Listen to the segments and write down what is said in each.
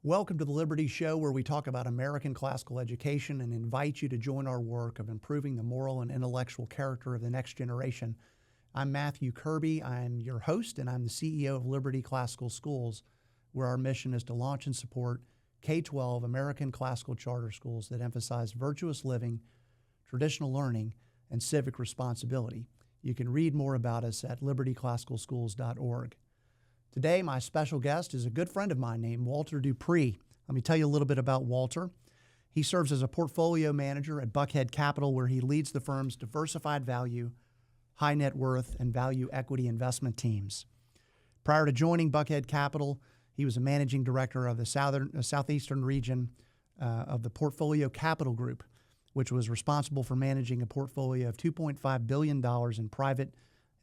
Welcome to the Liberty Show, where we talk about American classical education and invite you to join our work of improving the moral and intellectual character of the next generation. I'm Matthew Kirby. I'm your host, and I'm the CEO of Liberty Classical Schools, where our mission is to launch and support K-12 American classical charter schools that emphasize virtuous living, traditional learning, and civic responsibility. You can read more about us at libertyclassicalschools.org. Today, my special guest is a good friend of mine named Walter DuPre. Let me tell you a little bit about Walter. He serves as a portfolio manager at Buckhead Capital, where he leads the firm's diversified value, high net worth, and value equity investment teams. Prior to joining Buckhead Capital, he was a managing director of the southeastern region of the Portfolio Capital Group, which was responsible for managing a portfolio of $2.5 billion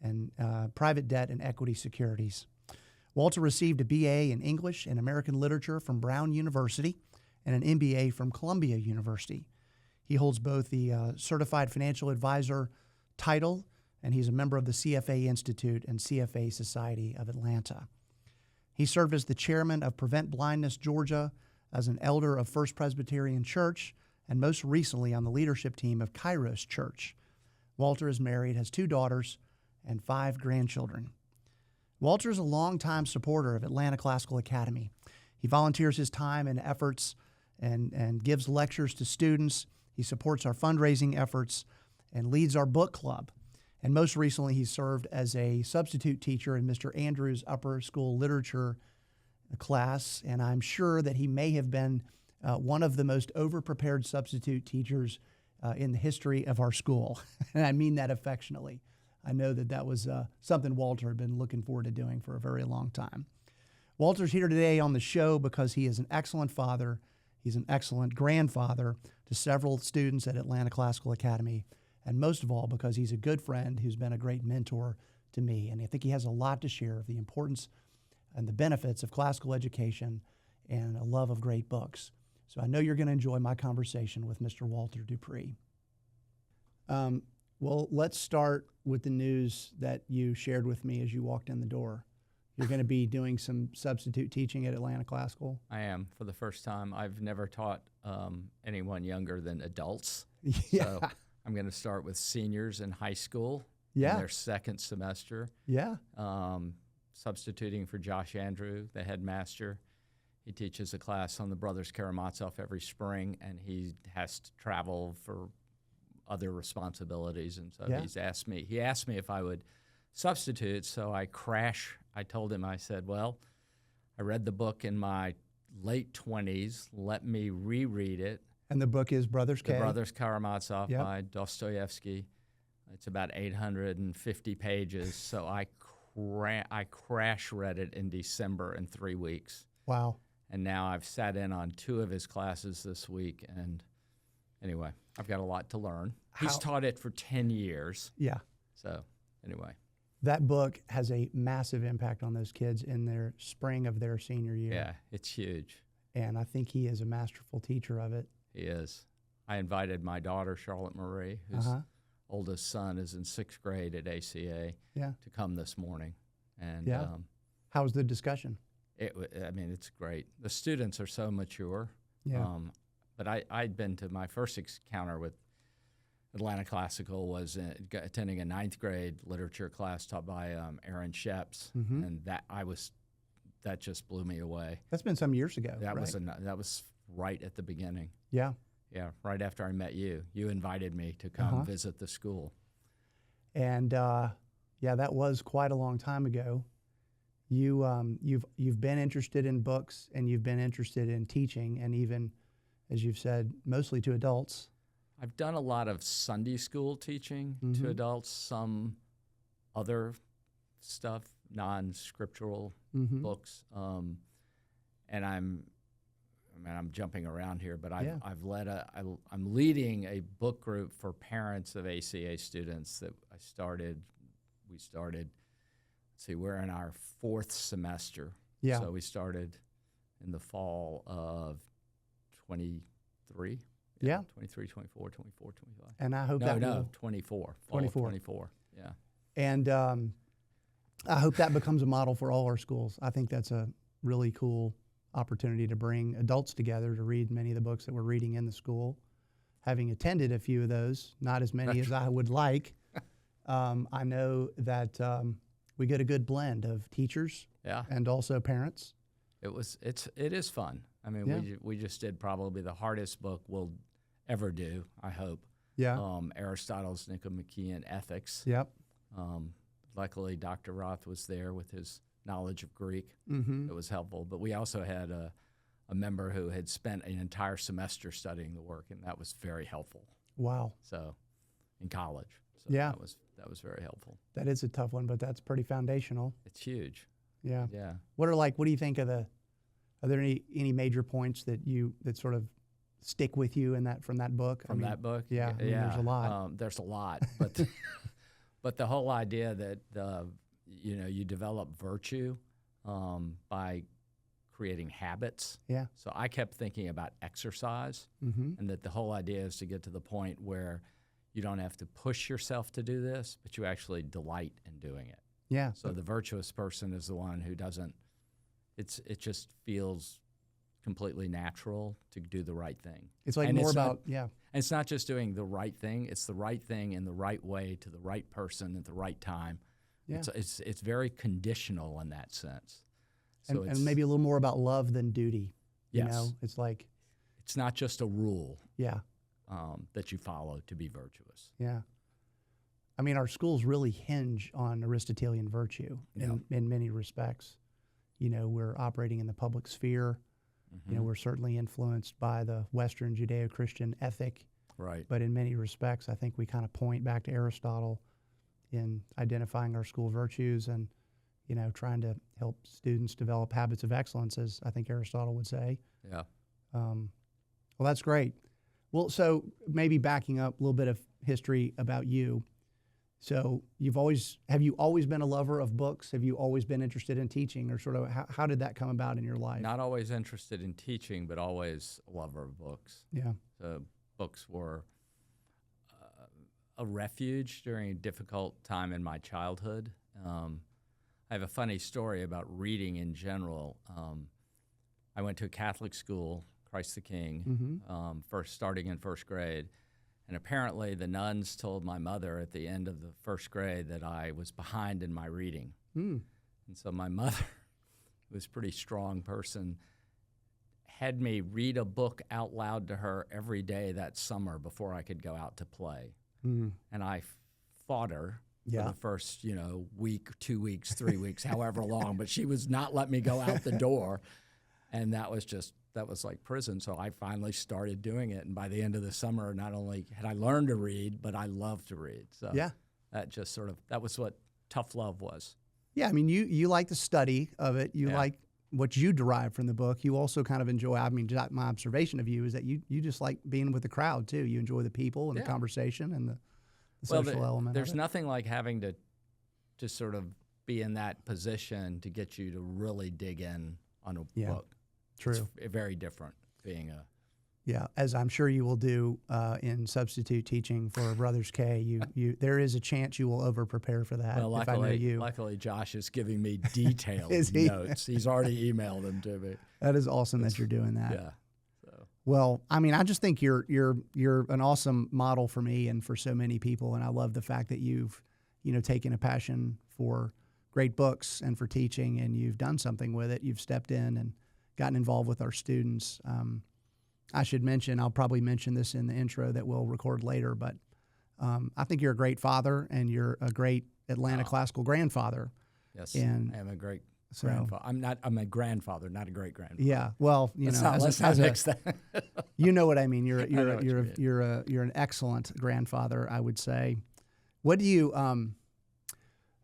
in private debt and equity securities. Walter received a BA in English and American Literature from Brown University and an MBA from Columbia University. He holds both the Certified Financial Advisor title, and he's a member of the CFA Institute and CFA Society of Atlanta. He served as the chairman of Prevent Blindness Georgia, as an elder of First Presbyterian Church, and most recently on the leadership team of Kairos Church. Walter is married, has 2 daughters, and 5 grandchildren. Walter is a longtime supporter of Atlanta Classical Academy. He volunteers his time and efforts and gives lectures to students. He supports our fundraising efforts and leads our book club. And most recently, he served as a substitute teacher in Mr. Andrews' upper school literature class. And I'm sure that he may have been one of the most overprepared substitute teachers in the history of our school. And I mean that affectionately. I know that was something Walter had been looking forward to doing for a very long time. Walter's here today on the show because he is an excellent father. He's an excellent grandfather to several students at Atlanta Classical Academy, and most of all because he's a good friend who's been a great mentor to me. And I think he has a lot to share of the importance and the benefits of classical education and a love of great books. So I know you're going to enjoy my conversation with Mr. Walter DuPre. Well, let's start with the news that you shared with me as you walked in the door. You're going to be doing some substitute teaching at Atlanta Classical? I am, for the first time. I've never taught anyone younger than adults. Yeah. So I'm going to start with seniors in high school in their second semester. Yeah. Substituting for Josh Andrew, the headmaster. He teaches a class on the Brothers Karamazov every spring, and he has to travel for other responsibilities, and so he asked me if I would substitute. So I told him, I said, well, I read the book in my late 20s. Let me reread it. And the book is Brothers Karamazov by Dostoevsky. It's about 850 pages. So I crash read it in December in 3 weeks. Wow. And now I've sat in on 2 of his classes this week, and anyway, I've got a lot to learn. He's taught it for 10 years. Yeah. So anyway. That book has a massive impact on those kids in their spring of their senior year. Yeah, it's huge. And I think he is a masterful teacher of it. He is. I invited my daughter, Charlotte Marie, whose oldest son is in 6th grade at ACA, to come this morning. And how was the discussion? It's great. The students are so mature. Yeah. But I'd been to my first encounter with Atlanta Classical was attending a 9th grade literature class taught by Aaron Sheps, and that just blew me away. That's been some years ago. That was right at the beginning. Yeah. Yeah, right after I met you. You invited me to come visit the school. And that was quite a long time ago. You've been interested in books, and you've been interested in teaching, and even, as you've said, mostly to adults. I've done a lot of Sunday school teaching to adults, some other stuff, non-scriptural books, and I'm jumping around here, but I'm leading a book group for parents of ACA students that we started. Let's see, we're in our 4th semester. Yeah. So we started in the fall of 23. Yeah. 23, 24, 24, 25. And I hope 24. 24. Yeah. And I hope that becomes a model for all our schools. I think that's a really cool opportunity to bring adults together to read many of the books that we're reading in the school. Having attended a few of those, not as many as I would like, I know that we get a good blend of teachers and also parents. It is fun. I mean, we just did probably the hardest book we'll ever do, I hope. Yeah. Aristotle's Nicomachean Ethics. Yep. Luckily, Dr. Roth was there with his knowledge of Greek. Mm-hmm. It was helpful. But we also had a member who had spent an entire semester studying the work, and that was very helpful. Wow. So, in college. So yeah. That was very helpful. That is a tough one, but that's pretty foundational. It's huge. Yeah. Yeah. What do you think of are there any major points that sort of stick with you from that book? That book? Yeah. There's a lot. There's a lot, but but the whole idea that you develop virtue by creating habits. Yeah. So I kept thinking about exercise, and that the whole idea is to get to the point where you don't have to push yourself to do this, but you actually delight in doing it. Yeah. So the virtuous person is the one who doesn't. It just feels completely natural to do the right thing. It's like And it's not just doing the right thing; it's the right thing in the right way to the right person at the right time. Yeah. It's very conditional in that sense. So and maybe a little more about love than duty. Yes. You know, it's like it's not just a rule. Yeah. That you follow to be virtuous. Yeah. I mean, our schools really hinge on Aristotelian virtue in many respects. You know, we're operating in the public sphere. Mm-hmm. You know, we're certainly influenced by the Western Judeo-Christian ethic. Right. But in many respects, I think we kind of point back to Aristotle in identifying our school virtues and, trying to help students develop habits of excellence, as I think Aristotle would say. Yeah. Well, that's great. Well, so maybe backing up a little bit of history about you. So have you always been a lover of books? Have you always been interested in teaching, or sort of how did that come about in your life? Not always interested in teaching, but always a lover of books. Yeah. So books were a refuge during a difficult time in my childhood. I have a funny story about reading in general. I went to a Catholic school, Christ the King, starting in first grade. And apparently the nuns told my mother at the end of the first grade that I was behind in my reading. And so my mother, who was a pretty strong person, had me read a book out loud to her every day that summer before I could go out to play. And I fought her for the first, week, 2 weeks, 3 weeks, however long, but she was not letting me go out the door. And that was like prison. So I finally started doing it. And by the end of the summer, not only had I learned to read, but I loved to read. So that was what tough love was. Yeah. I mean, you like the study of it. You like what you derive from the book. You also kind of enjoy, my observation of you is that you just like being with the crowd too. You enjoy the people and the conversation and the social element. There's nothing like having to just sort of be in that position to get you to really dig in on a book. True. It's very different being a... Yeah, as I'm sure you will do in substitute teaching for Brothers K. There is a chance you will over-prepare for that. Well, if I know you. Luckily, Josh is giving me detailed notes. He's already emailed them to me. That is awesome that you're doing that. Yeah. So. Well, I mean, I just think you're an awesome model for me and for so many people, and I love the fact that you've taken a passion for great books and for teaching, and you've done something with it. You've stepped in and gotten involved with our students. I should mention, I'll probably mention this in the intro that we'll record later, but I think you're a great father and you're a great Atlanta classical grandfather. Yes, and I am a great grandfather. I'm a grandfather, not a great grandfather. Yeah, well, let's not mix that. You know what I mean. You're an excellent grandfather, I would say. What do you?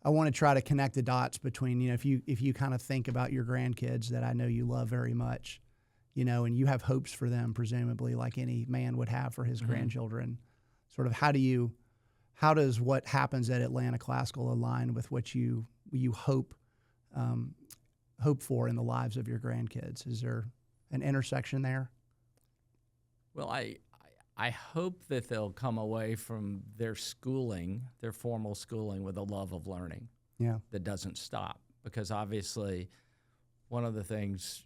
I want to try to connect the dots between, if you kind of think about your grandkids that I know you love very much, and you have hopes for them, presumably, like any man would have for his grandchildren. Sort of, how does what happens at Atlanta Classical align with what you hope for in the lives of your grandkids? Is there an intersection there? Well, I hope that they'll come away from their schooling, their formal schooling, with a love of learning that doesn't stop. Because obviously, one of the things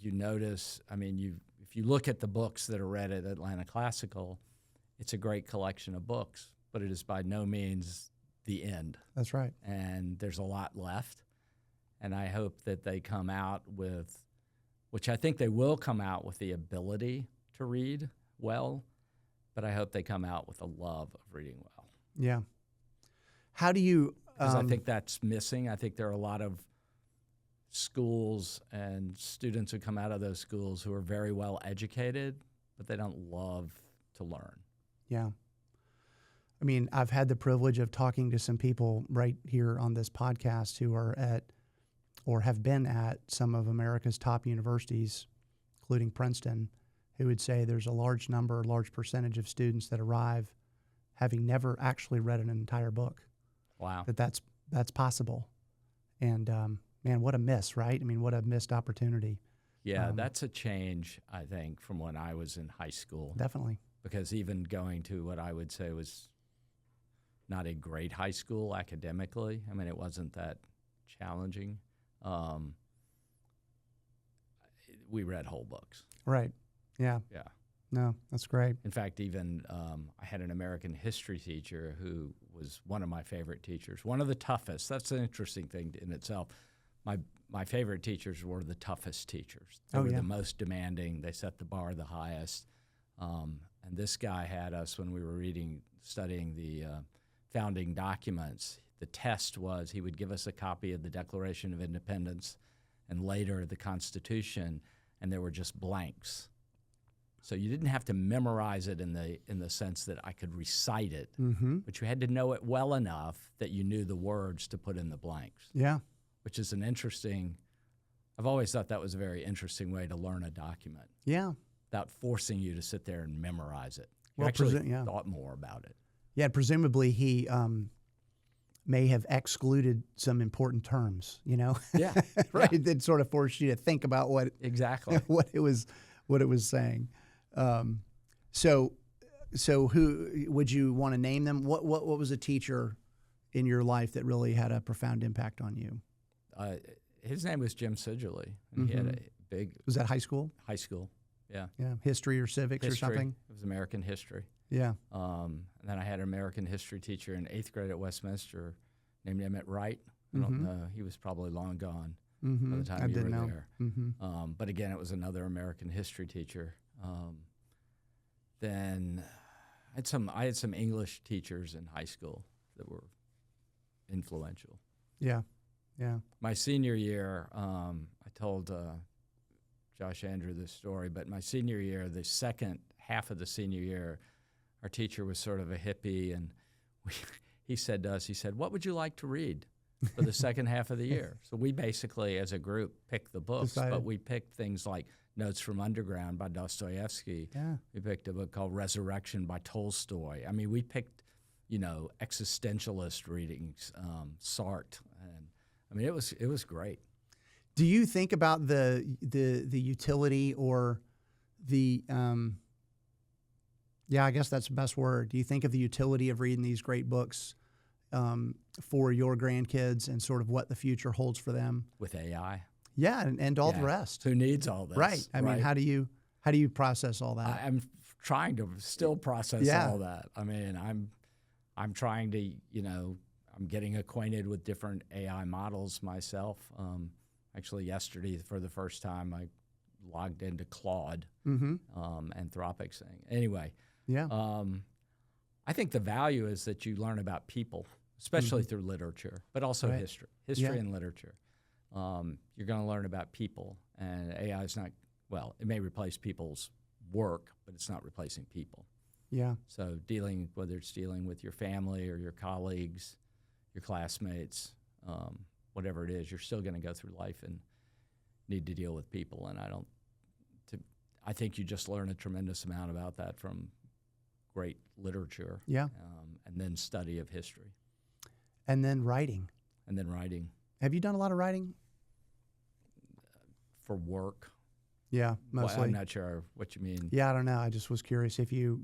you notice, I mean, if you look at the books that are read at Atlanta Classical, it's a great collection of books, but it is by no means the end. That's right. And there's a lot left. And I hope that they come out with, which I think they will come out with, the ability to read well, but I hope they come out with a love of reading well. Yeah. How do you... Because I think that's missing. I think there are a lot of schools and students who come out of those schools who are very well educated, but they don't love to learn. Yeah. I mean, I've had the privilege of talking to some people right here on this podcast who are at or have been at some of America's top universities, including Princeton, who would say there's a large percentage of students that arrive having never actually read an entire book. Wow. That's possible. And man, what a miss, right? I mean, what a missed opportunity. Yeah, that's a change, I think, from when I was in high school. Definitely. Because even going to what I would say was not a great high school academically, I mean, it wasn't that challenging. We read whole books. Right. Yeah. Yeah. No, that's great. In fact, even I had an American history teacher who was one of my favorite teachers, one of the toughest. That's an interesting thing in itself. My favorite teachers were the toughest teachers. They were the most demanding. They set the bar the highest. And this guy had us, when we were studying the founding documents, the test was he would give us a copy of the Declaration of Independence and later the Constitution, and there were just blanks. So you didn't have to memorize it in the sense that I could recite it, but you had to know it well enough that you knew the words to put in the blanks. Yeah. Which is I've always thought that was a very interesting way to learn a document. Yeah. Without forcing you to sit there and memorize it. You Well, actually thought more about it. Yeah, presumably he may have excluded some important terms, you know? Yeah. Right? Yeah. That sort of forced you to think about what it was saying. So who would you want to name them? What was a teacher in your life that really had a profound impact on you? His name was Jim Sidgerly, and he had a big... Was that high school? High school, yeah. Yeah, history or civics or something? It was American history. Yeah. And then I had an American history teacher in 8th grade at Westminster named Emmett Wright. I don't know. He was probably long gone by the time you were there. But again, it was another American history teacher. Then I had some English teachers in high school that were influential. Yeah, yeah. My senior year, I told Josh Andrew this story, but my senior year, the second half of the senior year, our teacher was sort of a hippie, and he said to us, what would you like to read for the second half of the year? So we basically, as a group, picked the books, but we picked things like Notes from Underground by Dostoevsky. Yeah. We picked a book called Resurrection by Tolstoy. I mean, we picked, existentialist readings, Sartre, and I mean, it was great. Do you think about the utility or the I guess that's the best word. Do you think of the utility of reading these great books for your grandkids and sort of what the future holds for them? With AI? Yeah, and all the rest. Who needs all this? Right. I mean, how do you process all that? I'm trying to still process all that. I mean, I'm trying to, I'm getting acquainted with different AI models myself. Actually, yesterday, for the first time, I logged into Claude, Anthropic's thing. Anyway, I think the value is that you learn about people, especially through literature, but also history and literature. You're going to learn about people, and AI is not, it may replace people's work, but it's not replacing people. Yeah. So whether it's dealing with your family or your colleagues, your classmates, whatever it is, you're still going to go through life and need to deal with people. And I think you just learn a tremendous amount about that from great literature. Yeah. And then study of history. And then writing. Have you done a lot of writing? For work. Yeah, mostly. Well, I'm not sure what you mean. Yeah, I don't know. I just was curious if you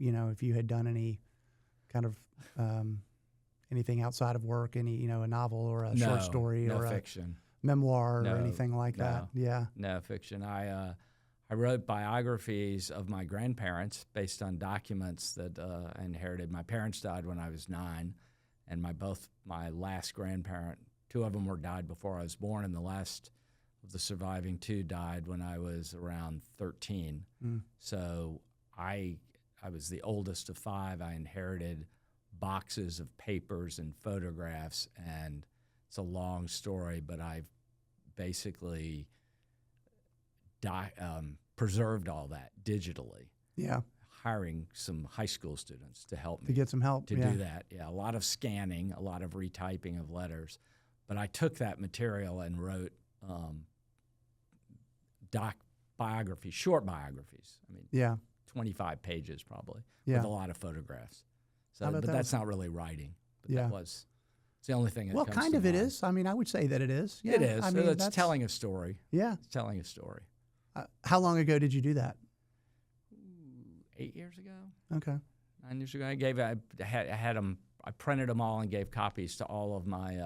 had done any kind of anything outside of work, a novel or a short story or fiction. A memoir or anything like that. Yeah. No fiction. I wrote biographies of my grandparents based on documents that I inherited. My parents died when I was 9, and my last grandparent, 2 of them were died before I was born, and the last of the surviving 2 died when I was around 13. So I was the oldest of 5. I inherited boxes of papers and photographs, and it's a long story, but I've basically preserved all that digitally. Yeah. Hiring some high school students to help me. To get some help. To do that. Yeah, a lot of scanning, a lot of retyping of letters. But I took that material and wrote biographies, short biographies. I mean, 25 pages probably, with a lot of photographs. So, but that's not really writing. But it's the only thing that comes kind to of mind. It is. I mean, I would say that it is. Yeah, it is. I mean, it's telling a story. Yeah. It's telling a story. How long ago did you do that? 8 years ago. Okay. 9 years ago. I had them. I printed them all and gave copies to all of my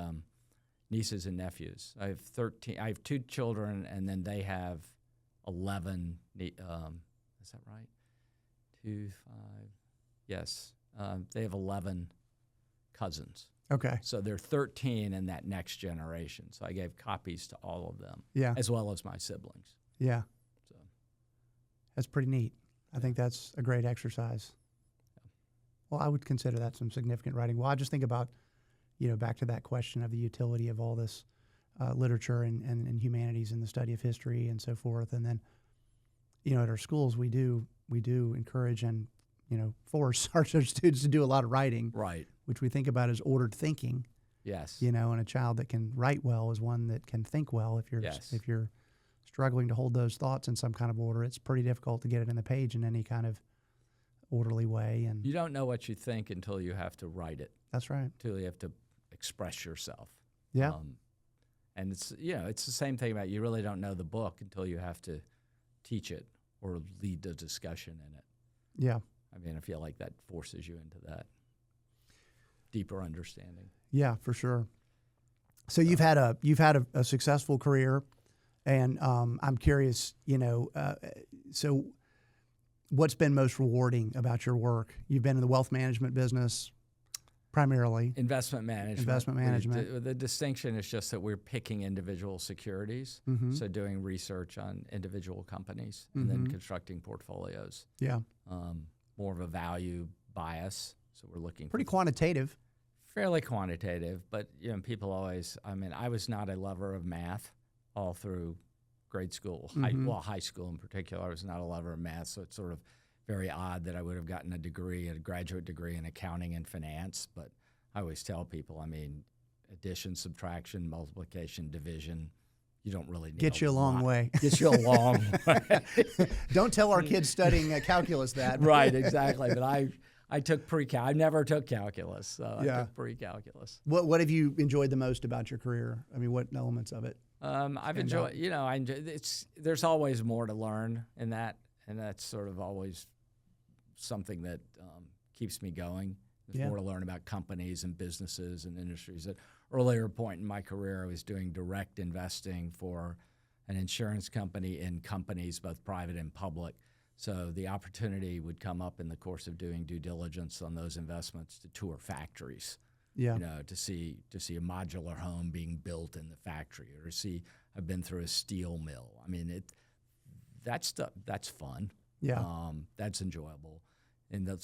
nieces and nephews. I have 13. I have 2 children, and then they have 11. Is that right? 2, 5. Yes. They have 11 cousins. Okay. So they're 13 in that next generation. So I gave copies to all of them, as well as my siblings. Yeah. So that's pretty neat. I think that's a great exercise. Well, I would consider that some significant writing. Well, I just think about, back to that question of the utility of all this literature and humanities and the study of history and so forth. And then, at our schools, we do encourage and, force our students to do a lot of writing. Right. Which we think about as ordered thinking. Yes. And a child that can write well is one that can think well. If you're struggling to hold those thoughts in some kind of order, it's pretty difficult to get it in the page in any kind of orderly way. And you don't know what you think until you have to write it. That's right. Until you have to express yourself. Yeah. And it's it's the same thing about you really don't know the book until you have to teach it or lead the discussion in it. Yeah. I mean, I feel like that forces you into that deeper understanding. Yeah, for sure. So you've had a successful career, and I'm curious, so what's been most rewarding about your work? You've been in the wealth management business primarily. Investment management. The distinction is just that we're picking individual securities, so doing research on individual companies and then constructing portfolios. Yeah. More of a value bias, so we're looking pretty quantitative. Fairly quantitative, but people always. I mean, I was not a lover of math all through grade school, high school in particular. I was not a lover of math, so it's sort of very odd that I would have gotten a graduate degree in accounting and finance. But I always tell people, I mean, addition, subtraction, multiplication, division. You don't really need Get you a long way. Get you a long way. Don't tell our kids studying calculus that. Right, exactly. But I took I never took calculus, so I took pre-calculus. What have you enjoyed the most about your career? I mean, what elements of it? I've enjoyed. There's always more to learn in that, and that's sort of always something that keeps me going. There's more to learn about companies and businesses and industries. At earlier point in my career, I was doing direct investing for an insurance company in companies, both private and public. So the opportunity would come up in the course of doing due diligence on those investments to tour factories, to see a modular home being built in the factory, or I've been through a steel mill. I mean, that's fun. Yeah. That's enjoyable. In the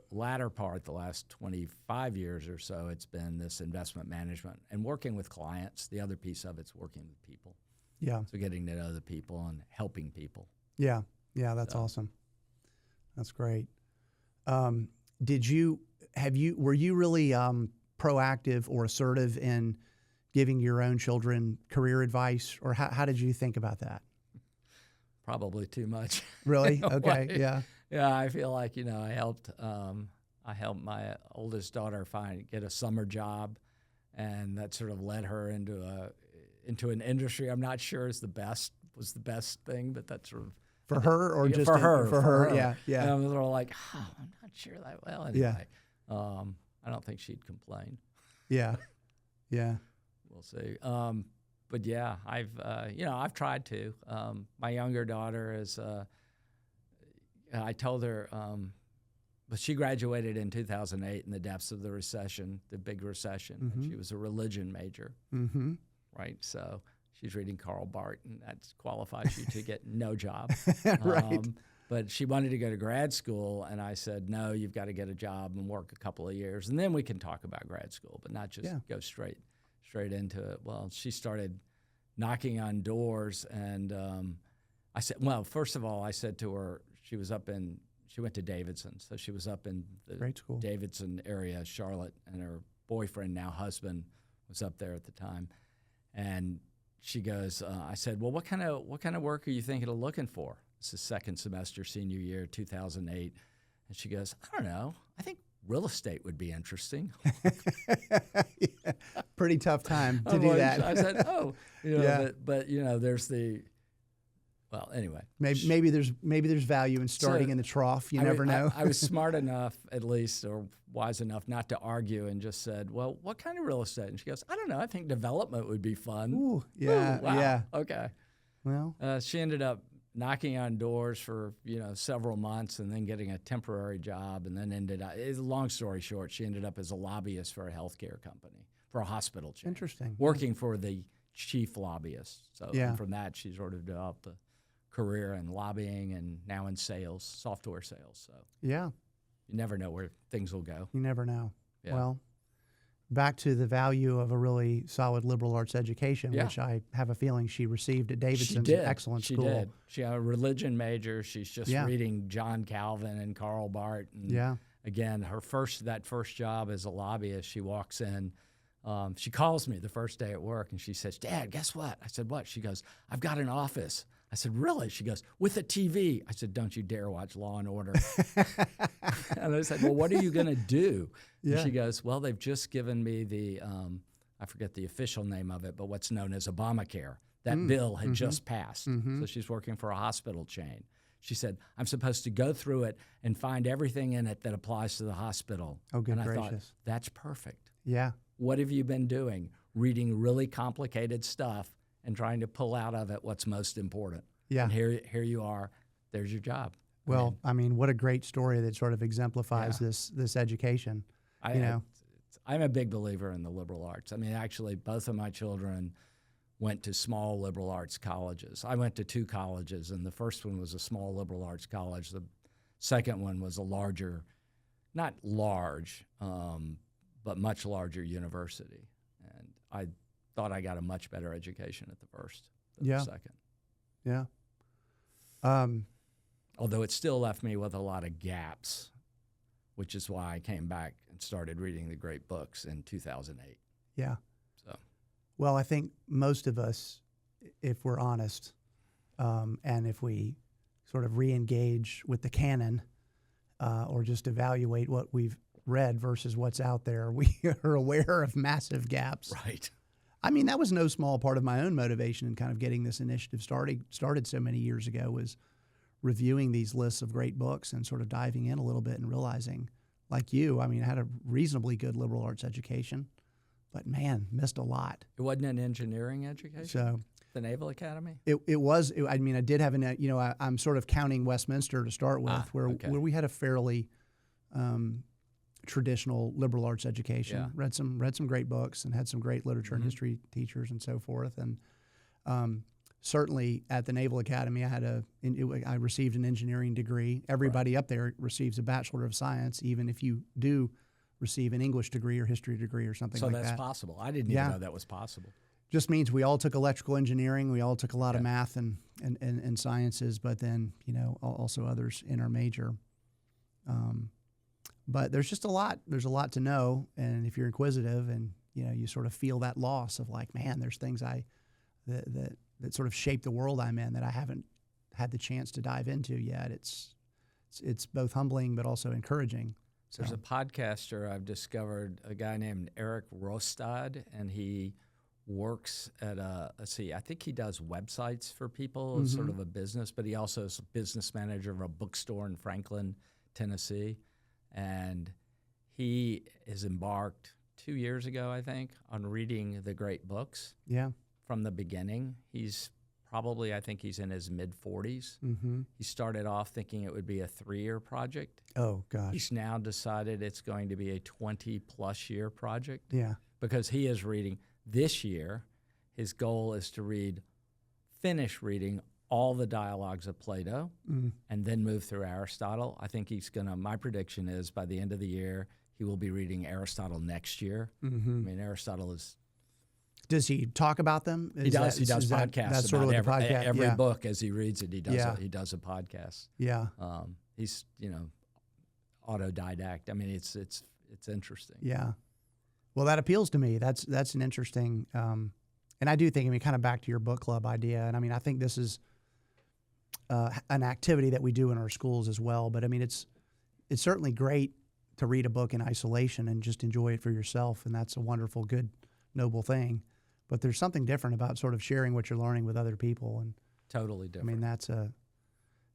latter part, the last 25 years or so, it's been this investment management and working with clients. The other piece of it's working with people. Yeah. So getting to know the people and helping people. Yeah. Yeah, that's awesome. That's great. Were you really proactive or assertive in giving your own children career advice, or how did you think about that? Probably too much. Really? Okay. Yeah. Yeah, I feel like I helped my oldest daughter get a summer job, and that sort of led her into an industry I'm not sure was the best thing, but that's sort of for her or just for her. For her. Yeah. Yeah. And I'm sort of like, I'm not sure that well. Anyway, I don't think she'd complain. Yeah. Yeah. We'll see. but yeah, I've tried to. My younger daughter is. I told her, but she graduated in 2008 in the depths of the recession, the big recession. And she was a religion major, right? So she's reading Karl Barth, and that qualifies you to get no job. Right. But she wanted to go to grad school, and I said, no, you've got to get a job and work a couple of years, and then we can talk about grad school, but not just go straight into it. Well, she started knocking on doors, and I said, well, first of all, I said to her, she went to Davidson, so she was up in the Great school. Davidson area, Charlotte, and her boyfriend, now husband, was up there at the time, and she goes, I said, well, what kind of work are you thinking of looking for? This is second semester, senior year, 2008. And she goes, I don't know. I think real estate would be interesting. Yeah. Pretty tough time to do that. I said, but there's the, well, anyway. Maybe there's value in starting in the trough. You never know. I was smart enough, at least, or wise enough not to argue, and just said, well, what kind of real estate? And she goes, I don't know. I think development would be fun. Ooh, yeah, Ooh, wow. yeah. Okay. Well, she ended up knocking on doors for several months, and then getting a temporary job, and then ended up. Long story short, she ended up as a lobbyist for a healthcare company, for a hospital chain. Interesting. Working for the chief lobbyist. So Yeah. from that, she sort of developed a career in lobbying, and now in sales, software sales. So yeah, you never know where things will go. you never know. Yeah. Well, back to the value of a really solid liberal arts education, Yeah. which I have a feeling she received at Davidson's She did. excellent She school. did. She had a religion major. She's just Yeah. reading John Calvin and Karl Barth. And Yeah. again, that first job as a lobbyist, she walks in. She calls me the first day at work, and she says, Dad, guess what? I said, what? She goes, I've got an office. I said, really? She goes, with a TV. I said, don't you dare watch Law and Order. And I said, well, what are you going to do? Yeah. And she goes, well, they've just given me the, I forget the official name of it, but what's known as Obamacare. That bill had just passed. So she's working for a hospital chain. She said, I'm supposed to go through it and find everything in it that applies to the hospital. Oh, good and I thought, gracious. that's perfect. Yeah. What have you been doing? Reading really complicated stuff and trying to pull out of it what's most important. Yeah. And here you are. There's your job. Well, I mean, what a great story that sort of exemplifies this education. I'm a big believer in the liberal arts. I mean, actually, both of my children went to small liberal arts colleges. I went to 2 colleges, and the first one was a small liberal arts college. The second one was a larger, not large, but much larger university. And I thought I got a much better education at the first than the second. Yeah. Although it still left me with a lot of gaps, which is why I came back and started reading the great books in 2008. Yeah. So, Well, I think most of us, if we're honest, and if we sort of re-engage with the canon or just evaluate what we've read versus what's out there, we are aware of massive gaps. right. I mean, that was no small part of my own motivation in kind of getting this initiative started so many years ago, was reviewing these lists of great books and sort of diving in a little bit and realizing, like you, I mean, I had a reasonably good liberal arts education, but man, missed a lot. It wasn't an engineering education? So The Naval Academy? it was, I mean, I did have I'm sort of counting Westminster to start with, where we had a fairly traditional liberal arts education. Yeah. Read some great books and had some great literature and history teachers and so forth. And certainly at the Naval Academy, I received an engineering degree. Everybody up there receives a Bachelor of Science, even if you do receive an English degree or history degree or something like that. So that's possible. I didn't even know that was possible. Just means we all took electrical engineering. We all took a lot of math and sciences, but then also others in our major. But there's just a lot. There's a lot to know, and if you're inquisitive and you sort of feel that loss of like, man, there's things that sort of shape the world I'm in that I haven't had the chance to dive into yet. It's both humbling but also encouraging. So. There's a podcaster I've discovered, a guy named Eric Rostad, and he works at I think he does websites for people, sort of a business, but he also is a business manager of a bookstore in Franklin, Tennessee. And he has embarked 2 years ago, I think, on reading the great books from the beginning. He's probably, I think he's in his mid-40s. Mm-hmm. He started off thinking it would be a 3-year project. Oh, gosh. He's now decided it's going to be a 20-plus year project. Yeah. Because he is reading this year. His goal is to finish reading all the dialogues of Plato and then move through Aristotle. I think my prediction is by the end of the year, he will be reading Aristotle next year. Mm-hmm. I mean, Aristotle is... Does he talk about them? He does podcasts that's sort about of every yeah. book as he reads it. He does a podcast. Yeah. He's, autodidact. I mean, it's interesting. Yeah. Well, that appeals to me. That's an interesting, and I do think, kind of back to your book club idea, and I think this is an activity that we do in our schools as well. But it's certainly great to read a book in isolation and just enjoy it for yourself, and that's a wonderful, good, noble thing. But there's something different about sort of sharing what you're learning with other people, and totally different.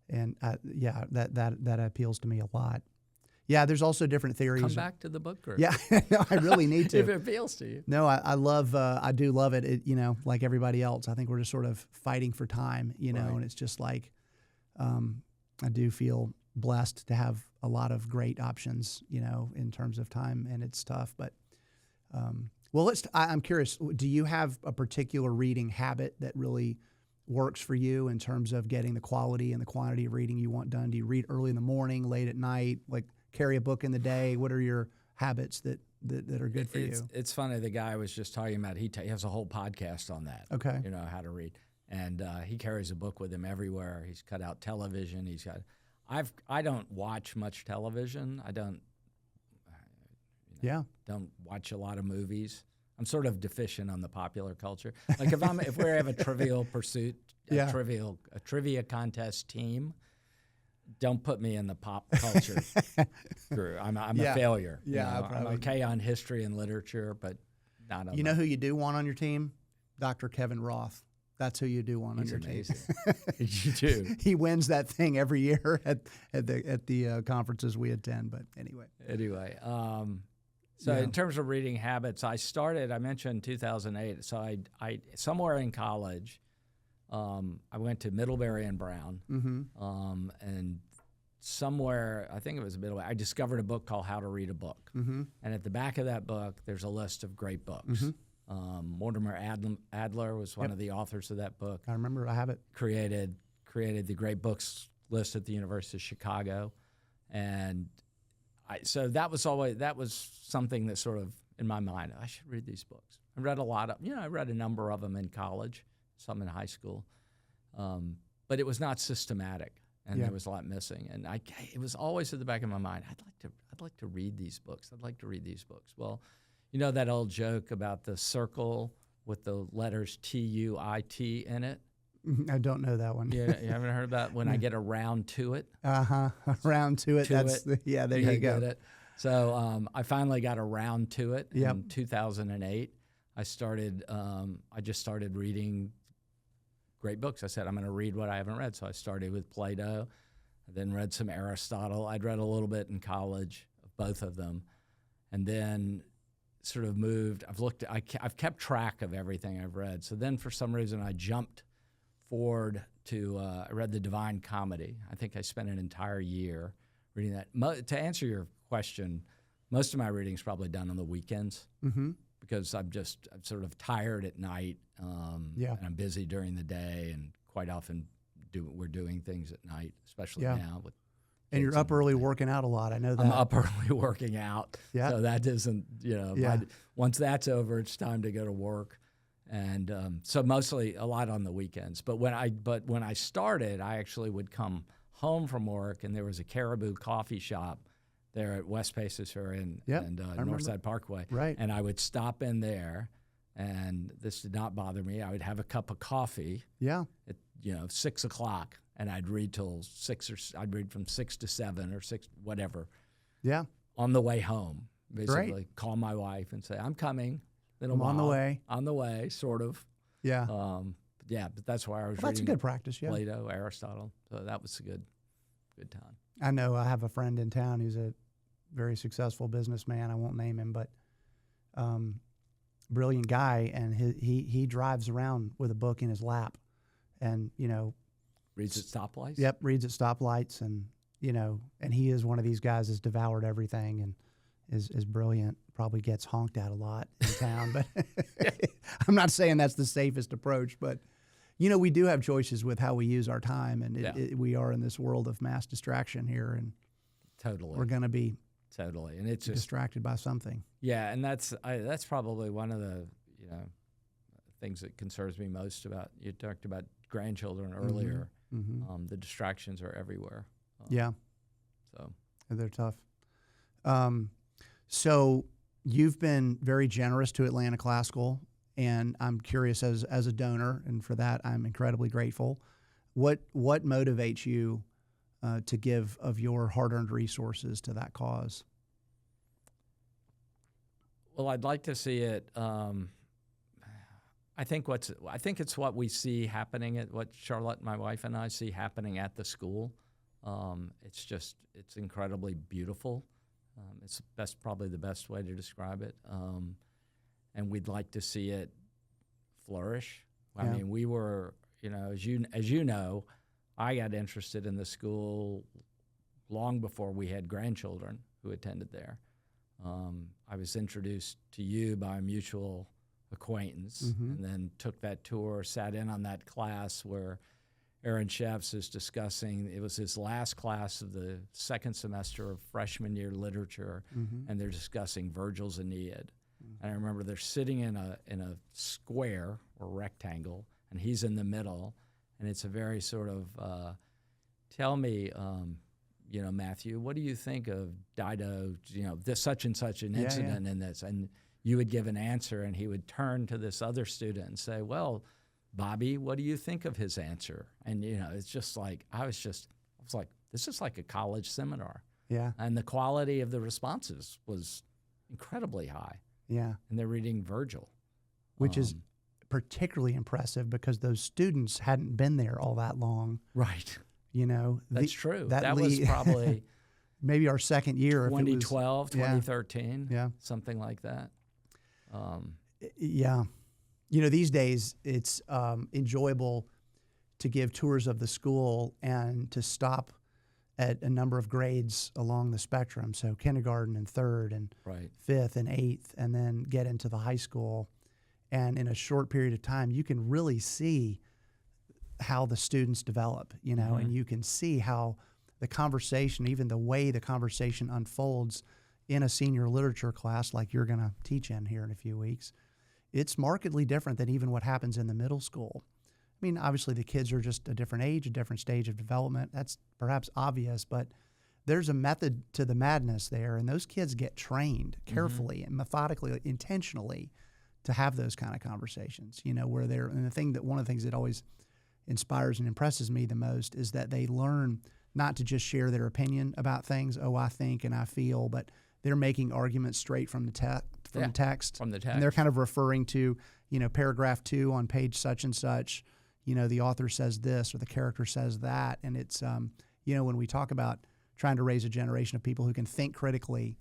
That appeals to me a lot. Yeah, there's also different theories. Come back to the book group. Yeah, no, I really need to. If it appeals to you. No, I do love it. Like everybody else, I think we're just sort of fighting for time, right. And it's just like, I do feel blessed to have a lot of great options, in terms of time, and it's tough. But, well, I'm curious, do you have a particular reading habit that really works for you in terms of getting the quality and the quantity of reading you want done? Do you read early in the morning, late at night, like carry a book in the day? What are your habits that are good for you? It's funny. The guy I was just talking about, he has a whole podcast on that. Okay. How to read. And he carries a book with him everywhere. He's cut out television. I don't watch much television. I don't watch a lot of movies. I'm sort of deficient on the popular culture. Like if we have a Trivial Pursuit, a trivia contest team, don't put me in the pop culture crew. I'm a failure. Yeah, I'm okay on history and literature, but not on. You know who you do want on your team? Dr. Kevin Roth. That's who you do want on your team. You do. He wins that thing every year at the conferences we attend. But anyway. So in terms of reading habits, I mentioned 2008. So I somewhere in college, I went to Middlebury and Brown, and somewhere, I think it was Middlebury, I discovered a book called How to Read a Book. And at the back of that book, there's a list of great books. Mortimer Adler was one of the authors of that book. I remember. I have it. Created the great books list at the University of Chicago, and so that was something that sort of in my mind, I should read these books. I read a lot of, I read a number of them in college, some in high school, but it was not systematic, and there was a lot missing. And it was always at the back of my mind. I'd like to read these books. I'd like to read these books. Well, that old joke about the circle with the letters TUIT in it? I don't know that one. Yeah, you haven't heard about when I get around to it? Around to it. There you go. It. So I finally got around to it in 2008. I just started reading great books. I said, I'm going to read what I haven't read. So I started with Plato, I then read some Aristotle. I'd read a little bit in college of both of them. And then sort of moved. I've kept track of everything I've read. So then for some reason I jumped forward to, I read the Divine Comedy. I think I spent an entire year reading that. To answer your question, most of my reading is probably done on the weekends because I'm sort of tired at night and I'm busy during the day, and quite often we're doing things at night, especially now with. And you're up early working out a lot. I know that. I'm up early working out. Yeah. So that isn't, once that's over, it's time to go to work. And so mostly a lot on the weekends. But when I started, I actually would come home from work, and there was a Caribou coffee shop there at West Paces and Northside Parkway. Right. And I would stop in there, and this did not bother me. I would have a cup of coffee at 6 o'clock. And I'd read till 6, I'd read from 6 to 7 or 6, whatever. Yeah. On the way home, basically. Great. Call my wife and say, I'm coming. I'm on the way. On the way, sort of. Yeah. But that's why I was reading. That's a good practice, yeah. Plato, Aristotle. So that was a good time. I know I have a friend in town who's a very successful businessman. I won't name him, but brilliant guy, and he drives around with a book in his lap, and Reads at stoplights? Yep, reads at stoplights, and and he is one of these guys that's devoured everything and is brilliant. Probably gets honked at a lot in town, but I'm not saying that's the safest approach. But we do have choices with how we use our time, and we are in this world of mass distraction here, and totally we're going to be and it's distracted by something. Yeah, and that's probably one of the things that concerns me most about. You talked about grandchildren earlier. Mm-hmm. The distractions are everywhere. Yeah, so they're tough. So you've been very generous to Atlanta Classical, and I'm curious as a donor, and for that I'm incredibly grateful. What motivates you to give of your hard-earned resources to that cause? Well, I'd like to see it. I think it's what we see happening at what Charlotte, my wife, and I see happening at the school. It's incredibly beautiful. It's probably the best way to describe it. And we'd like to see it flourish. I mean, we were, as you know, I got interested in the school long before we had grandchildren who attended there. I was introduced to you by a mutual acquaintance, and then took that tour, sat in on that class where Aaron Shefts is discussing, it was his last class of the second semester of freshman year literature, and they're discussing Virgil's Aeneid. And I remember they're sitting in a square or rectangle, and he's in the middle, and it's a very sort of, tell me, Matthew, what do you think of Dido, this such and such an incident in this? And you would give an answer, and he would turn to this other student and say, well, Bobby, what do you think of his answer? And, it's just like, I was like, this is like a college seminar. Yeah. And the quality of the responses was incredibly high. Yeah. And they're reading Virgil. Which is particularly impressive because those students hadn't been there all that long. Right. That's true. That was probably maybe our second year. 2012, 2013, something like that. Yeah. These days it's enjoyable to give tours of the school and to stop at a number of grades along the spectrum. So kindergarten and third and fifth and eighth, and then get into the high school. And in a short period of time, you can really see how the students develop, and you can see how the conversation, even the way the conversation unfolds in a senior literature class like you're going to teach in here in a few weeks. It's markedly different than even what happens in the middle school. I mean, obviously the kids are just a different age, a different stage of development. That's perhaps obvious, but there's a method to the madness there, and those kids get trained carefully and methodically, intentionally to have those kind of conversations, where they're, and one of the things that always inspires and impresses me the most is that they learn not to just share their opinion about things. Oh, I think and I feel, but they're making arguments straight from the text. From the text. And they're kind of referring to, paragraph 2 on page such and such, the author says this or the character says that. And it's, when we talk about trying to raise a generation of people who can think critically,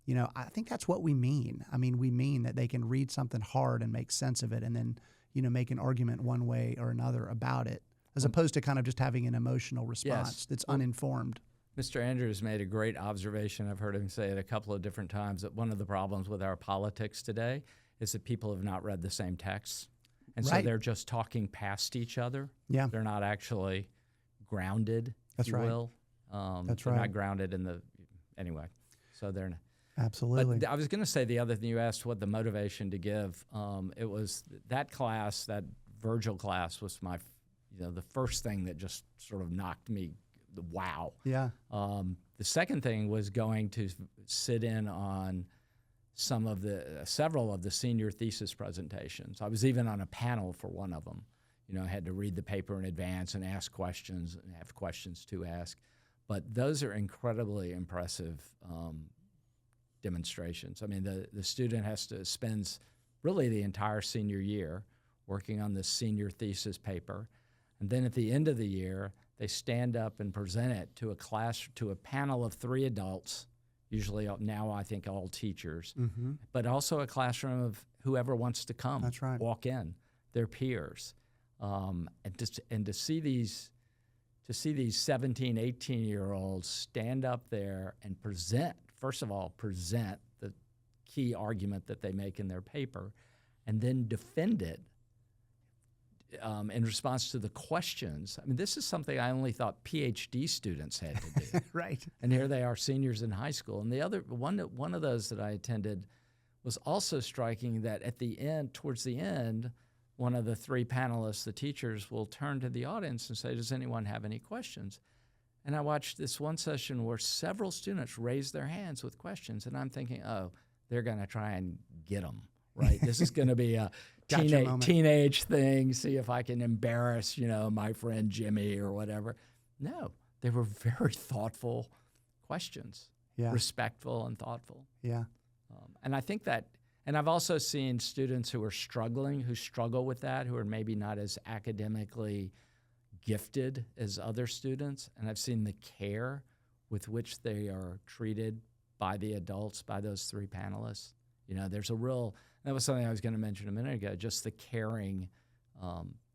I think that's what we mean. I mean, we mean that they can read something hard and make sense of it and then, make an argument one way or another about it, as opposed to kind of just having an emotional response that's uninformed. Mr. Andrews made a great observation. I've heard him say it a couple of different times, that one of the problems with our politics today is that people have not read the same texts. And so they're just talking past each other. Yeah. They're not actually grounded, if you will. They're not grounded in anyway. So they're not. Absolutely. But I was going to say the other thing, you asked what the motivation to give. It was that class, that Virgil class was the first thing that just sort of knocked me, wow. Yeah. The second thing was going to sit in on several of the senior thesis presentations. I was even on a panel for one of them. I had to read the paper in advance and ask questions and have questions to ask. But those are incredibly impressive demonstrations. I mean, the student spends really the entire senior year working on this senior thesis paper. And then at the end of the year, they stand up and present it to a panel of 3 adults, usually now I think all teachers, but also a classroom of whoever wants to come. That's right. Walk in, their peers, and to see these 17, 18-year-olds stand up there and present the key argument that they make in their paper, and then defend it in response to the questions. I mean, this is something I only thought PhD students had to do. Right. And here they are, seniors in high school. And the other one of those that I attended was also striking, that at the end, towards the end, one of the three panelists, the teachers, will turn to the audience and say, does anyone have any questions? And I watched this one session where several students raised their hands with questions, and I'm thinking, oh, they're going to try and get them, right? This is going to be a teenage thing, see if I can embarrass, my friend Jimmy or whatever. No, they were very thoughtful questions, respectful and thoughtful. Yeah. And I think that, and I've also seen students who struggle with that, who are maybe not as academically gifted as other students, and I've seen the care with which they are treated by the adults, by those three panelists. There's that was something I was going to mention a minute ago, just the caring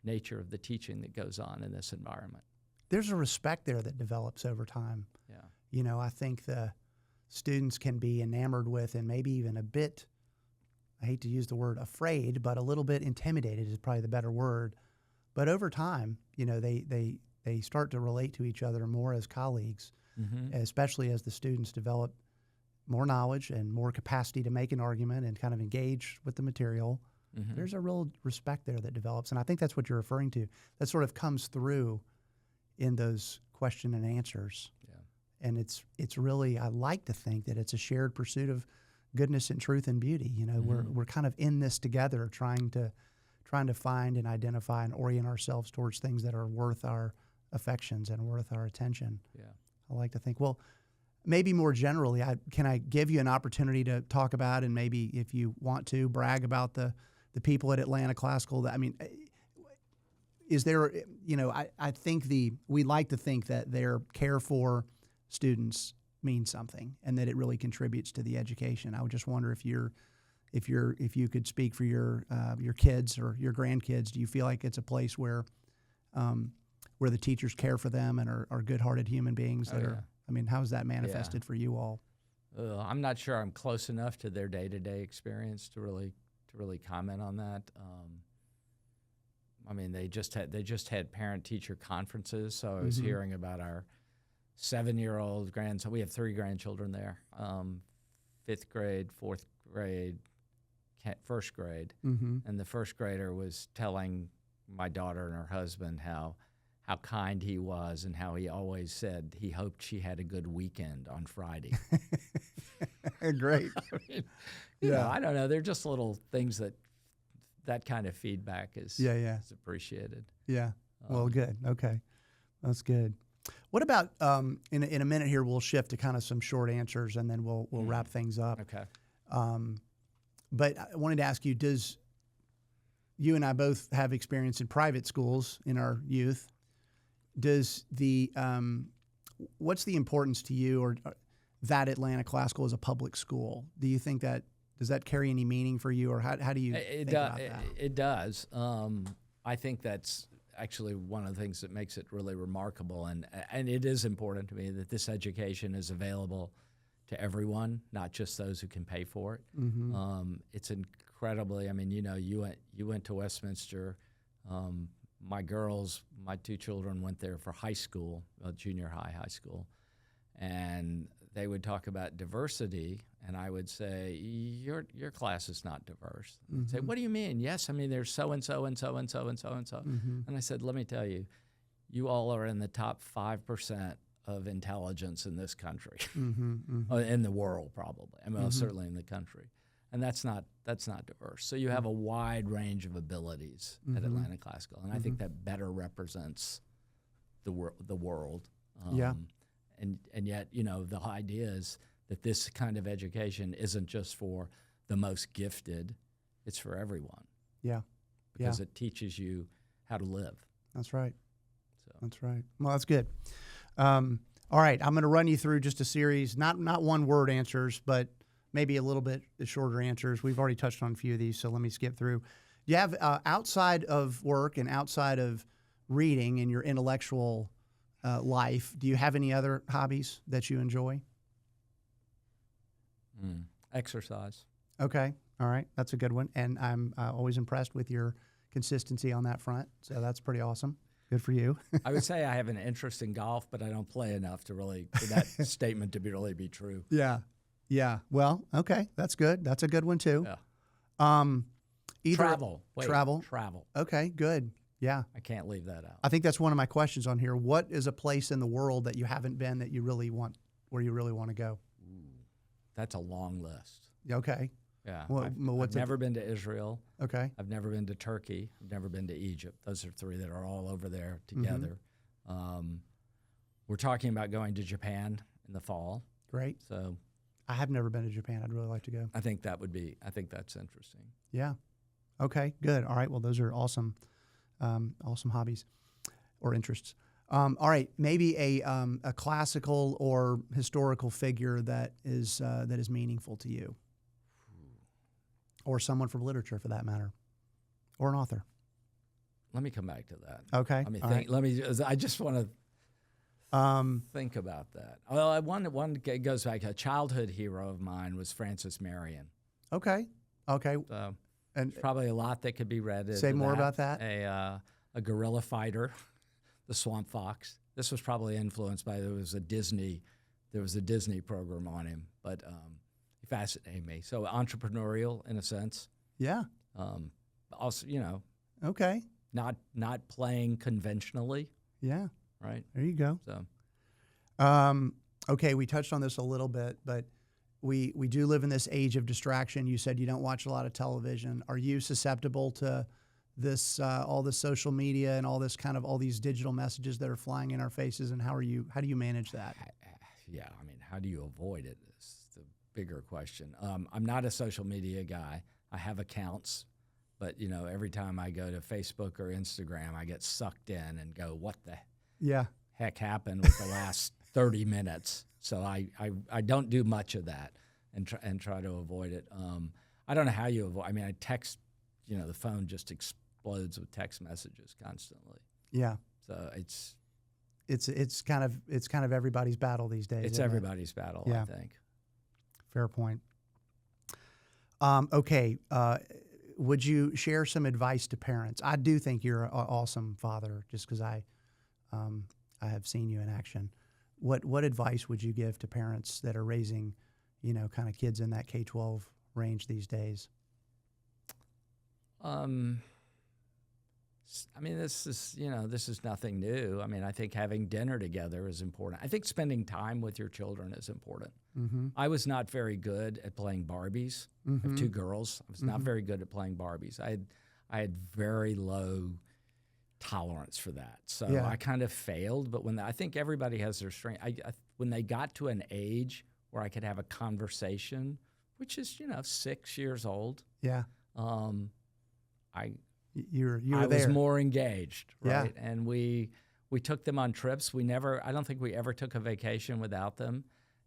nature of the teaching that goes on in this environment. There's a respect there that develops over time. Yeah. I think the students can be enamored with, and maybe even a bit, I hate to use the word afraid, but a little bit intimidated is probably the better word. But over time, they start to relate to each other more as colleagues, especially as the students develop more knowledge and more capacity to make an argument and kind of engage with the material. There's a real respect there that develops. And I think that's what you're referring to. That sort of comes through in those question and answers. Yeah. And it's really, I like to think that it's a shared pursuit of goodness and truth and beauty. We're kind of in this together, trying to find and identify and orient ourselves towards things that are worth our affections and worth our attention. Yeah. I like to think, well, maybe more generally, can I give you an opportunity to talk about, and maybe if you want to, brag about the people at Atlanta Classical? Is there, I think we like to think that their care for students means something and that it really contributes to the education. I would just wonder if you could speak for your kids or your grandkids. Do you feel like it's a place where the teachers care for them and are good-hearted human beings that are? I mean, how is that manifested for you all? I'm not sure I'm close enough to their day-to-day experience to really comment on that. I mean, they just had parent-teacher conferences, so I was hearing about our 7-year-old grandson. We have 3 grandchildren there, 5th grade, 4th grade, 1st grade, and the 1st grader was telling my daughter and her husband how kind he was and how he always said he hoped she had a good weekend on Friday. Great. I mean, I don't know. They're just little things that kind of feedback is appreciated. Yeah. Well, good. Okay. That's good. What about, in a minute here, we'll shift to kind of some short answers, and then we'll wrap things up. Okay. But I wanted to ask you, you and I both have experience in private schools in our youth. Does what's the importance to you, or that Atlanta Classical as a public school? Do you think does that carry any meaning for you, or how do you think about that? It does. I think that's actually one of the things that makes it really remarkable, and it is important to me that this education is available to everyone, not just those who can pay for it. It's incredibly. I mean, you went to Westminster. My 2 children went there for high school, junior high school, and they would talk about diversity, and I would say, your class is not diverse. They'd say, what do you mean? Yes, I mean, there's so-and-so and so-and-so and so-and-so. And I said, let me tell you, you all are in the top 5% of intelligence in this country, in the world probably. I mean, certainly in the country. And that's not diverse. So you have a wide range of abilities at Atlanta Classical, and I think that better represents the world. And yet, the idea is that this kind of education isn't just for the most gifted; it's for everyone. Yeah, because it teaches you how to live. That's right. That's right. Well, that's good. All right, I'm going to run you through just a series, not one word answers, but maybe a little bit shorter answers. We've already touched on a few of these, so let me skip through. You have outside of work and outside of reading in your intellectual life, do you have any other hobbies that you enjoy? Exercise. Okay, all right, that's a good one, and I'm always impressed with your consistency on that front, so that's pretty awesome. Good for you. I would say I have an interest in golf, but I don't play enough to really for that statement to really be true. Yeah. Yeah. Well, okay. That's good. That's a good one too. Yeah. Travel. Travel. Okay, good. Yeah. I can't leave that out. I think that's one of my questions on here. What is a place in the world that you haven't been that you really want, where you really want to go? That's a long list. Okay. Yeah. I've never been to Israel. Okay. I've never been to Turkey. I've never been to Egypt. Those are three that are all over there together. We're talking about going to Japan in the fall. Great. So I have never been to Japan. I'd really like to go. I think that's interesting. Yeah. Okay, good. All right. Well, those are awesome, awesome hobbies or interests. All right. Maybe a classical or historical figure that is meaningful to you. Or someone from literature, for that matter, or an author. Let me come back to that. Okay. I just want to think about that. Well, one goes back. A childhood hero of mine was Francis Marion. Okay. Okay. So and there's probably a lot that could be read. Say more about that. A guerrilla fighter, the Swamp Fox. This was probably influenced by there was a Disney program on him, but. Fascinating me. So entrepreneurial in a sense. Yeah. Also, Okay. Not playing conventionally. Yeah. Right. There you go. So. Okay, we touched on this a little bit, but we do live in this age of distraction. You said you don't watch a lot of television. Are you susceptible to this all this social media and all these digital messages that are flying in our faces? And how do you manage that? Yeah. I mean, how do you avoid it? Bigger question. I'm not a social media guy. I have accounts, but every time I go to Facebook or Instagram, I get sucked in and go, "What the heck happened with the last 30 minutes?" So I don't do much of that and try to avoid it. I don't know how you avoid. I mean, I text. The phone just explodes with text messages constantly. Yeah. So it's kind of everybody's battle these days. It's everybody's battle. Yeah. I think. Fair point. Okay. Would you share some advice to parents? I do think you're an awesome father just because I have seen you in action. What advice would you give to parents that are raising, kind of kids in that K-12 range these days? I mean, this is nothing new. I mean, I think having dinner together is important. I think spending time with your children is important. Mm-hmm. I was not very good at playing Barbies. I have two girls. I was not very good at playing Barbies. I had very low tolerance for that. So I kind of failed. But I think everybody has their strength. When they got to an age where I could have a conversation, which is 6 years old. Yeah. I was was more engaged, right? Yeah. And we took them on trips. I don't think we ever took a vacation without them.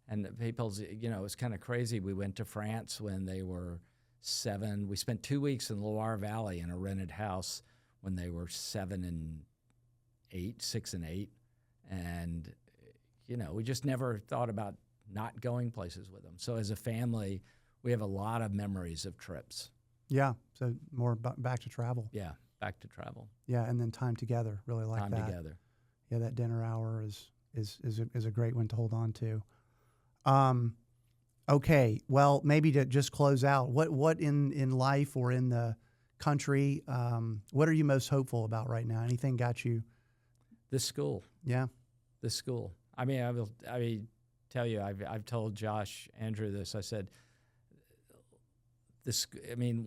And it was kind of crazy. We went to France when they were 7. We spent 2 weeks in Loire Valley in a rented house when they were 6 and 8. And, we just never thought about not going places with them. So as a family, we have a lot of memories of trips. Yeah, so more back to travel. Yeah, back to travel. Yeah, and then time together, really like that. Time together. Yeah, that dinner hour is a great one to hold on to. Okay, well, maybe to just close out, what in life or in the country, what are you most hopeful about right now? Anything got you? This school. Yeah. This school. I mean, I tell you, I've told Josh Andrew this. I said,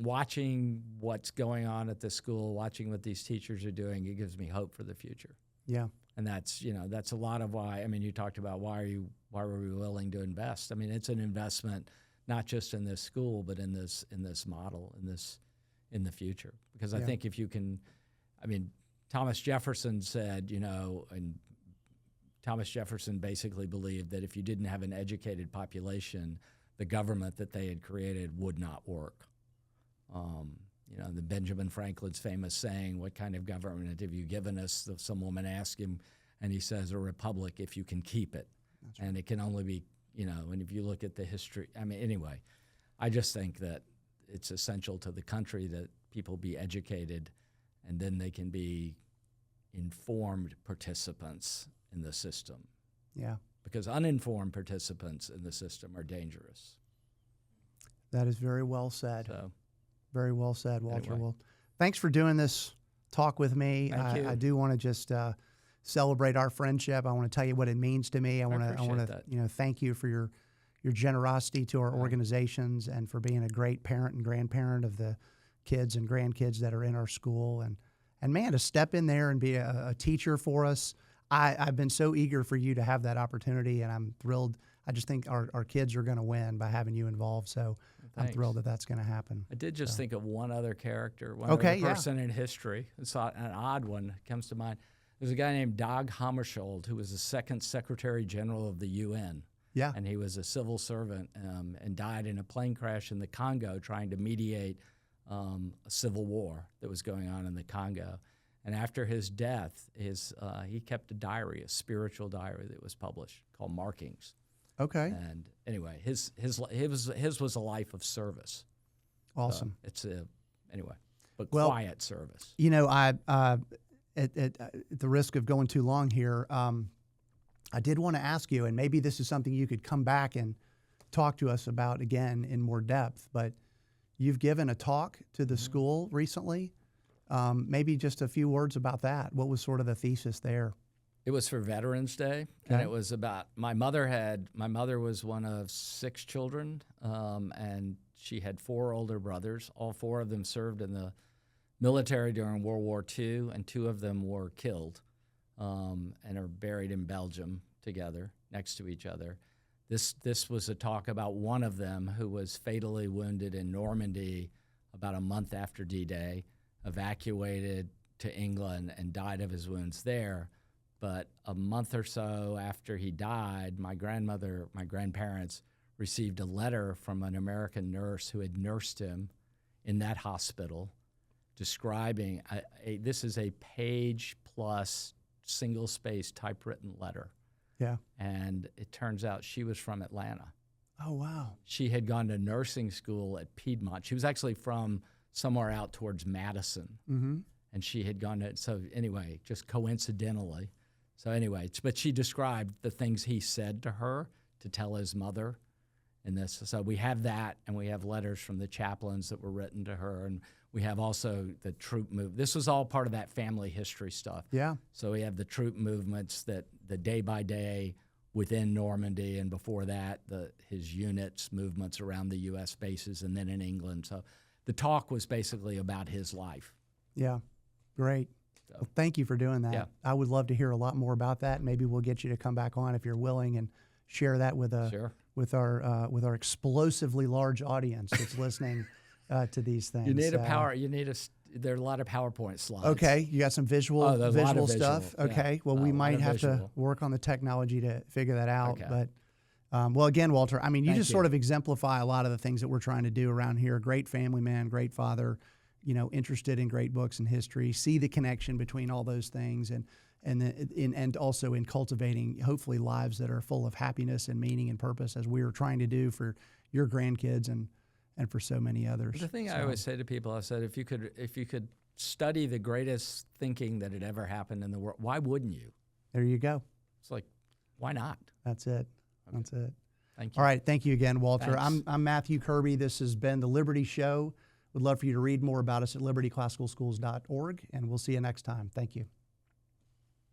watching what's going on at the school, watching what these teachers are doing, it gives me hope for the future. Yeah. And that's a lot of why. I mean, you talked about why were we willing to invest? I mean, it's an investment not just in this school, but in this model, in the future. Because I think if you can, Thomas Jefferson said, and Thomas Jefferson basically believed that if you didn't have an educated population, the government that they had created would not work. The Benjamin Franklin's famous saying, "What kind of government have you given us?" Some woman asked him, and he says, "A republic if you can keep it." That's right. And it can only be, and if you look at the history, anyway, I just think that it's essential to the country that people be educated, and then they can be informed participants in the system. Yeah. Because uninformed participants in the system are dangerous. That is very well said. So, very well said, Walter. Anyway. Well, thanks for doing this talk with me. Thank you. I do want to just celebrate our friendship. I want to tell you what it means to me. I want to thank you for your generosity to our organizations and for being a great parent and grandparent of the kids and grandkids that are in our school. And man, to step in there and be a teacher for us, I've been so eager for you to have that opportunity, and I'm thrilled. I just think our kids are going to win by having you involved, so I'm thrilled that that's going to happen. I did just think of one other character, one other person in history. It's an odd one that comes to mind. There's a guy named Dag Hammarskjöld who was the second Secretary General of the UN. Yeah. And he was a civil servant and died in a plane crash in the Congo trying to mediate a civil war that was going on in the Congo. And after his death, he kept a diary, a spiritual diary that was published called Markings. Okay. And anyway, his was a life of service. Awesome. Quiet service. At the risk of going too long here, I did want to ask you, and maybe this is something you could come back and talk to us about again in more depth, but you've given a talk to the school recently. Maybe just a few words about that. What was sort of the thesis there? It was for Veterans Day, and it was about my mother was one of 6 children, and she had 4 older brothers. All 4 of them served in the military during World War II, and 2 of them were killed and are buried in Belgium together, next to each other. This was a talk about one of them who was fatally wounded in Normandy about a month after D-Day, evacuated to England and died of his wounds there. But a month or so after he died, my grandparents received a letter from an American nurse who had nursed him in that hospital, describing this is a page-plus single-space typewritten letter. Yeah. And it turns out she was from Atlanta. Oh, wow. She had gone to nursing school at Piedmont. She was actually from somewhere out towards Madison. Mm-hmm. And she had gone to, so anyway, just coincidentally. So anyway, but she described the things he said to her to tell his mother in this. So we have that, and we have letters from the chaplains that were written to her, and we have also the troop move. This was all part of that family history stuff. Yeah. So we have the troop movements that the day by day within Normandy, and before that, his units movements around the U.S. bases, and then in England. So the talk was basically about his life. Yeah, great. So, well, thank you for doing that. Yeah. I would love to hear a lot more about that. Maybe we'll get you to come back on if you're willing and share that with our explosively large audience that's listening to these things. There are a lot of PowerPoint slides. Okay, you got some visual stuff. Yeah. Okay, well, we might have to work on the technology to figure that out. Okay. But well, again, Walter, I mean, you Thank just sort of exemplify a lot of the things that we're trying to do around here. Great family man, great father, interested in great books and history. See the connection between all those things, and also in cultivating hopefully lives that are full of happiness and meaning and purpose, as we are trying to do for your grandkids and for so many others. The thing I always say to people, I said, if you could study the greatest thinking that had ever happened in the world, why wouldn't you? There you go. It's like, why not? That's it. Okay. That's it. Thank you. All right. Thank you again, Walter. Thanks. I'm Matthew Kirby. This has been The Liberty Show. Would love for you to read more about us at libertyclassicalschools.org, and we'll see you next time. Thank you.